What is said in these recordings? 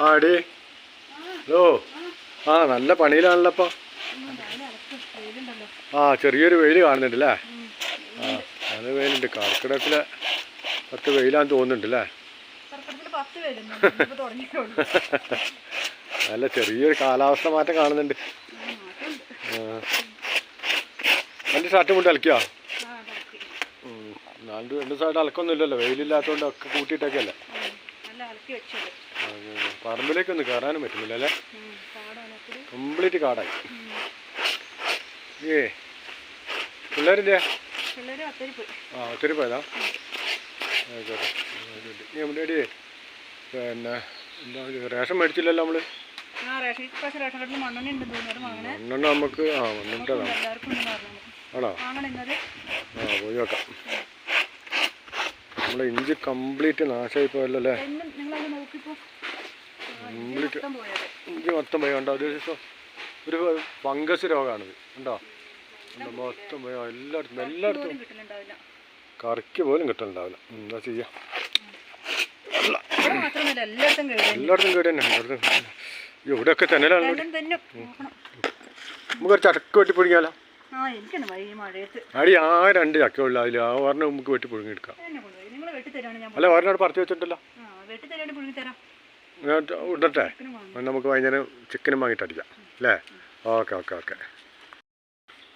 ആടി ഹലോ. ആ നല്ല പണിയിലാണല്ലോ അപ്പോൾ. ആ ചെറിയൊരു വെയിൽ കാണുന്നുണ്ട് അല്ലേ? ആ നല്ല വെയിലുണ്ട്. കർക്കിടകത്തിലെ 10 വെയിലാന്ന് തോന്നുന്നുണ്ട് അല്ലേ? നല്ല ചെറിയൊരു കാലാവസ്ഥ മാറ്റം കാണുന്നുണ്ട്. എൻ്റെ ഷർട്ട് മുണ്ട് അലക്കിയോ? 2 ദിവസമായിട്ട് അലക്കൊന്നും ഇല്ലല്ലോ, വെയിലില്ലാത്തതുകൊണ്ട് ഒക്കെ കൂട്ടിയിട്ടൊക്കെ അല്ലേ. പറമ്പിലേക്കൊന്നും കയറാനും പറ്റുന്നില്ല അല്ലേ? കംപ്ലീറ്റ് കാടായി. ഏ പിള്ളേരില്ലേ? ആ ഒത്തിരി പോയതാ. ആയിക്കോട്ടെ. നീ നമ്മുടെ അടിയേ പിന്നെ എന്താ റേഷൻ മേടിച്ചില്ലല്ലോ നമ്മൾ? മണ്ണെണ്ണ നമുക്ക് മണ്ണിട്ടതാണ്. ആണോ? ആ പോയി നോക്കാം. നമ്മളെ ഇഞ്ചി കംപ്ലീറ്റ് നാശമായി പോയല്ലോ അല്ലേ? കംപ്ലീറ്റ് ഇഞ്ചി മൊത്തം പോയി. കണ്ടോ? ഒരു ഫംഗസ് രോഗമാണിത്. ഉണ്ടോ? മൊത്തം പോയോ? എല്ലായിടത്തും കറിക്ക് പോലും കിട്ടലുണ്ടാവില്ല. എന്താ ചെയ്യാ? എല്ലായിടത്തും കേട് തന്നെ. ഇവിടെയൊക്കെ തന്നെ നമുക്കൊരു ചക്ക വെട്ടി പൊടിക്കാലോ. അടി ആ 2 ചക്ക ഉള്ള അതിൽ ആ ഒരെണ്ണം നമുക്ക് വെട്ടി പുഴുങ്ങി എടുക്കാം. അല്ല ഒരെണ്ണം പറിച്ച് വെച്ചിട്ടല്ലോ. ഇടട്ടെ? നമുക്ക് വൈകുന്നേരം ചിക്കനും വാങ്ങിയിട്ട് അടിക്കാം അല്ലേ? Okay okay okay.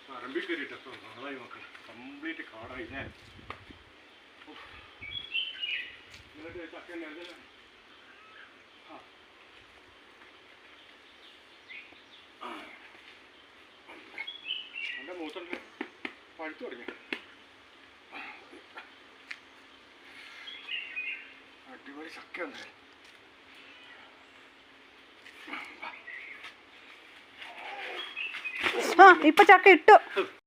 പറമ്പിൽ കയറിയിട്ട് നാളായി നോക്കണം. കംപ്ലീറ്റ് കാടായി അല്ലേ? എൻ്റെ മൂത്തുണ്ട് പഴുത്തു തുടങ്ങി. അടിപൊളി ചക്ക ഉണ്ട്. ഇപ്പൊ ചക്ക ഇട്ടു.